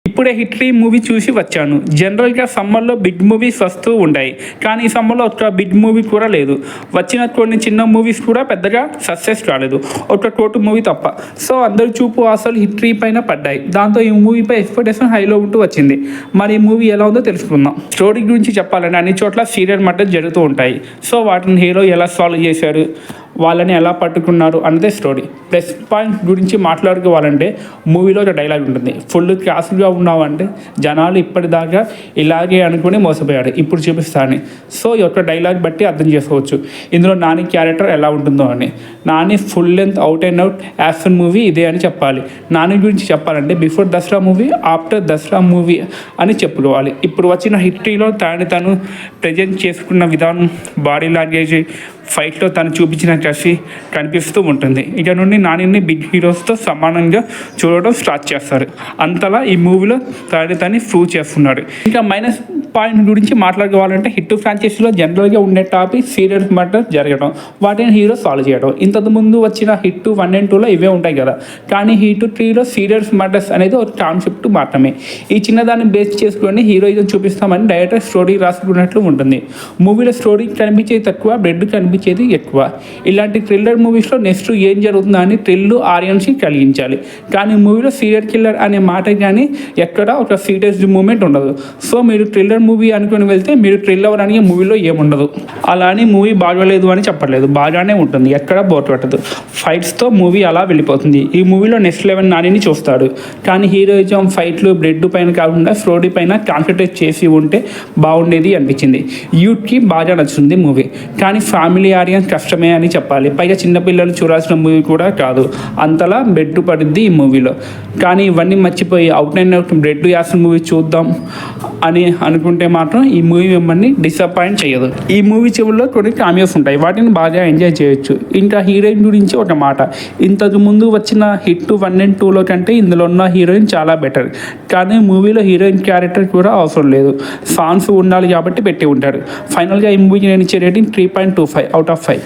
ఇప్పుడే hit movie చూసి వచ్చాను. జనరల్గా సమ్మర్లో బిగ్ మూవీస్ వస్తూ ఉంటాయి, కానీ ఈ సమ్మర్లో ఒక బిగ్ మూవీ కూడా లేదు. వచ్చిన కొన్ని చిన్న మూవీస్ కూడా పెద్దగా సక్సెస్ రాలేదు, ఒక కోటు మూవీ తప్ప. సో అందరి చూపు అసలు హిట్ పైన పడ్డాయి. దాంతో ఈ మూవీపై ఎక్స్పెక్టేషన్ హైలో ఉంటూ వచ్చింది. మరి ఈ మూవీ ఎలా ఉందో తెలుసుకుందాం. స్టోరీ గురించి చెప్పాలంటే అన్ని చోట్ల సీరియల్ మర్డర్స్ జరుగుతూ ఉంటాయి. సో వాటిని హీరో ఎలా సాల్వ్ చేశారు, వాళ్ళని ఎలా పట్టుకున్నారు అన్నదే స్టోరీ. ప్లస్ పాయింట్ గురించి మాట్లాడుకోవాలంటే మూవీలో ఒక డైలాగ్ ఉంటుంది, ఫుల్ క్లాస్గా ఉన్నావంటే జనాలు ఇప్పటిదాకా ఇలాగే అనుకుని మోసపోయాడు, ఇప్పుడు చూపిస్తాను. సో ఈ యొక్క డైలాగ్ బట్టి అర్థం చేసుకోవచ్చు ఇందులో నాని క్యారెక్టర్ ఎలా ఉంటుందో అని. Nani full length out and out action movie ఇదే అని చెప్పాలి. నాని గురించి చెప్పాలంటే before Dasara movie, after Dasara movie అని చెప్పుకోవాలి. ఇప్పుడు వచ్చిన హిస్టరీలో తను ప్రజెంట్ చేసుకున్న విధానం, బాడీ లాంగ్వేజ్, ఫైట్లో తను చూపించిన కసి కనిపిస్తూ ఉంటుంది. ఇక నుండి నానిని బిగ్ హీరోస్తో సమానంగా చూడడం స్టార్ట్ చేస్తారు. అంతలా ఈ మూవీలో తను ప్రూవ్ చేస్తున్నాడు. ఇంకా మైనస్ పాయింట్ గురించి మాట్లాడుకోవాలంటే హిట్ ఫ్రాంచైజీలో జనరల్గా ఉండే టాపిక్ సీరియల్ మర్డర్ జరగడం, వాటిని హీరో సాల్వ్ చేయడం. ఇంతకు ముందు వచ్చిన హిట్ 1 and 2లో ఇవే ఉంటాయి కదా, కానీ హిట్ 3లో సీరియల్స్ మర్డర్స్ అనేది ఒక కాన్సెప్ట్ మాత్రమే. ఈ చిన్నదాన్ని బేస్ చేసుకొని హీరోయిజం చూపిస్తామని డైరెక్టర్ స్టోరీ రాసుకున్నట్లు ఉంటుంది. మూవీలో స్టోరీ కనిపించేది తక్కువ, బ్రెడ్ కనిపించేది ఎక్కువ. ఇలాంటి థ్రిల్లర్ మూవీస్లో నెక్స్ట్ ఏం జరుగుతుందో అని థ్రిల్ ఆడియన్స్కి కలిగించాలి. కానీ మూవీలో సీరియల్ కిల్లర్ అనే మాట కానీ ఎక్కడ ఒక సీరియస్ మూమెంట్ ఉండదు. సో మీరు థ్రిల్లర్ మూవీ అనుకుని వెళ్తే మీరు థ్రిల్ అవ్వడానికి మూవీలో ఏముండదు. అలా అని మూవీ బాగోలేదు అని చెప్పట్లేదు, బాగానే ఉంటుంది, ఎక్కడ బోర్ పెట్టదు. ఫైట్స్తో మూవీ అలా వెళ్ళిపోతుంది. ఈ మూవీలో నెక్స్ట్ లెవెల్ నానిని చూస్తాడు. కానీ హీరోయిజం, ఫైట్లు, బ్రెడ్ పైన కాకుండా స్టోరీ పైన కాన్సన్ట్రేట్ చేసి ఉంటే బాగుండేది అనిపించింది. యూత్కి బాగా నచ్చుతుంది మూవీ, కానీ ఫ్యామిలీ ఆడియన్స్ కష్టమే అని చెప్పాలి. పైగా చిన్నపిల్లలు చూడాల్సిన మూవీ కూడా కాదు, అంతలా బ్రెడ్ పడుద్ది ఈ మూవీలో. కానీ ఇవన్నీ మర్చిపోయి out and out bread action movie చూద్దాం అని అనుకుంటే మాత్రం ఈ మూవీ మిమ్మల్ని డిసప్పాయింట్ చేయదు. ఈ మూవీ చివరిలో కొన్ని కామియోస్ ఉంటాయి, వాటిని బాగా ఎంజాయ్ చేయొచ్చు. ఇంకా హీరోయిన్ గురించి ఒక మాట, ఇంతకు ముందు వచ్చిన హిట్ 1 and 2లో కంటే ఇందులో ఉన్న హీరోయిన్ చాలా బెటర్. కానీ మూవీలో హీరోయిన్ క్యారెక్టర్ కూడా అవసరం లేదు, సాంగ్స్ ఉండాలి కాబట్టి పెట్టి ఉంటారు. ఫైనల్గా ఈ మూవీకి నేను ఇచ్చే రేటింగ్ 3.25 out of 5.